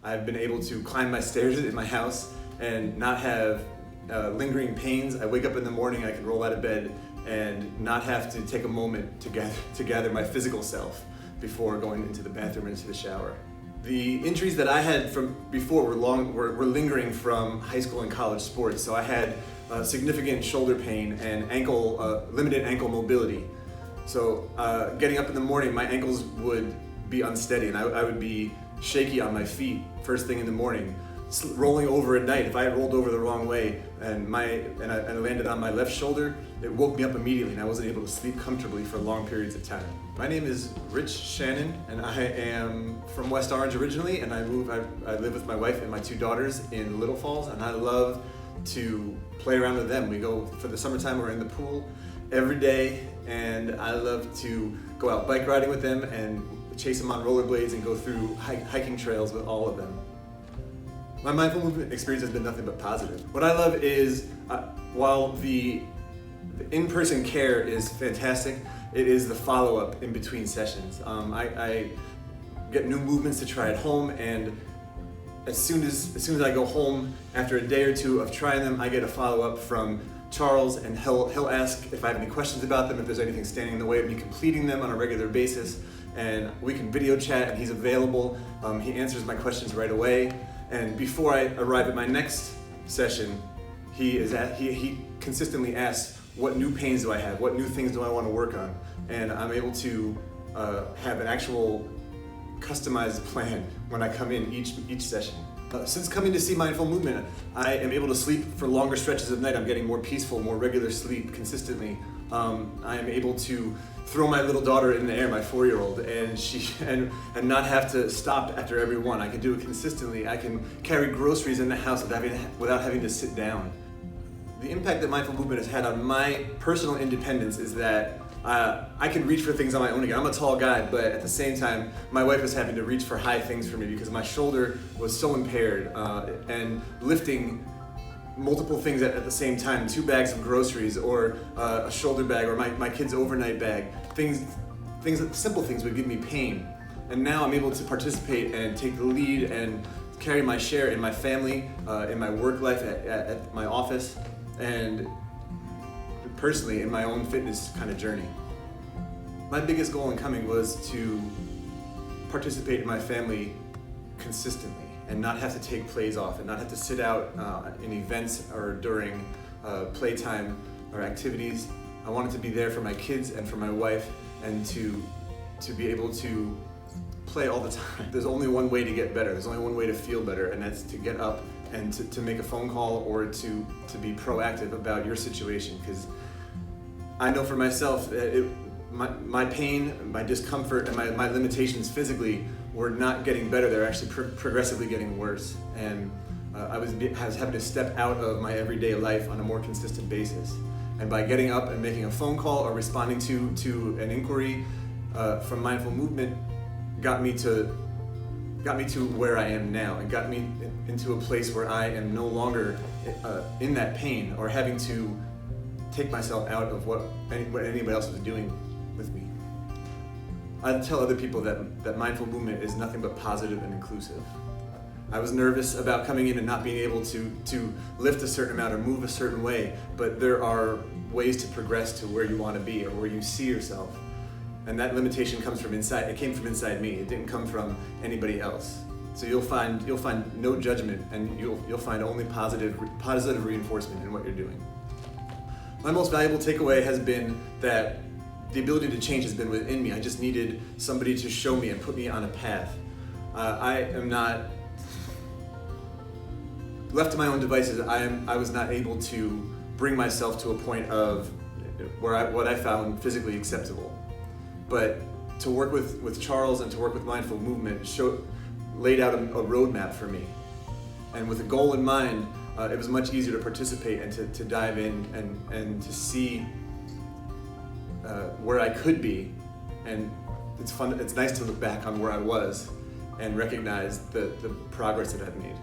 I've been able to climb my stairs in my house and not have lingering pains. I wake up in the morning, I can roll out of bed and not have to take a moment to gather my physical self before going into the bathroom or into the shower. The injuries that I had from before were lingering from high school and college sports. So I had significant shoulder pain and limited ankle mobility. So getting up in the morning, my ankles would be unsteady and I would be shaky on my feet first thing in the morning. Rolling over at night, if I had rolled over the wrong way and I landed on my left shoulder, it woke me up immediately and I wasn't able to sleep comfortably for long periods of time. My name is Rich Shannon and I am from West Orange originally, and I live with my wife and my 2 daughters in Little Falls, and I love to play around with them. We go, for the summertime, we're in the pool every day, and I love to go out bike riding with them and chase them on rollerblades and go through hiking trails with all of them. My mindful movement experience has been nothing but positive. What I love is, while the in-person care is fantastic, it is the follow-up in between sessions. I get new movements to try at home, and as soon as I go home, after a day or two of trying them, I get a follow-up from Charles, and he'll ask if I have any questions about them, if there's anything standing in the way of me completing them on a regular basis, and we can video chat, and he's available. He answers my questions right away. And before I arrive at my next session, he consistently asks, what new pains do I have? What new things do I want to work on? And I'm able to have an actual customized plan when I come in each session. Since coming to see Mindful Movement, I am able to sleep for longer stretches of night. I'm getting more peaceful, more regular sleep consistently. I am able to throw my little daughter in the air, my 4-year-old, and not have to stop after every one. I can do it consistently. I can carry groceries in the house without having to sit down. The impact that Mindful Movement has had on my personal independence is that I can reach for things on my own again. I'm a tall guy, but at the same time, my wife is having to reach for high things for me because my shoulder was so impaired, and lifting multiple things at the same time, 2 bags of groceries or a shoulder bag or my kid's overnight bag, simple things would give me pain. And now I'm able to participate and take the lead and carry my share in my family, in my work life, at my office, and personally in my own fitness kind of journey. My biggest goal in coming was to participate in my family consistently and not have to take plays off and not have to sit out in events or during playtime or activities. I wanted to be there for my kids and for my wife, and to be able to play all the time. There's only one way to get better. There's only one way to feel better, and that's to get up and to make a phone call or to be proactive about your situation. Because I know for myself, my pain, my discomfort, and my limitations physically were not getting better. They're actually progressively getting worse. And I was having to step out of my everyday life on a more consistent basis. And by getting up and making a phone call or responding to an inquiry from Mindful Movement, got me to where I am now, and got me into a place where I am no longer in that pain or having to take myself out of what anybody else was doing with me. I tell other people that Mindful Movement is nothing but positive and inclusive. I was nervous about coming in and not being able to lift a certain amount or move a certain way, but there are ways to progress to where you want to be or where you see yourself. And that limitation comes from inside. It came from inside me. It didn't come from anybody else. So you'll find no judgment, and you'll find only positive reinforcement in what you're doing. My most valuable takeaway has been that the ability to change has been within me. I just needed somebody to show me and put me on a path. I am not left to my own devices. I was not able to bring myself to a point of what I found physically acceptable. But to work with Charles and to work with Mindful Movement laid out a roadmap for me. And with a goal in mind, it was much easier to participate and to dive in and to see where I could be. And it's nice to look back on where I was and recognize the progress that I've made.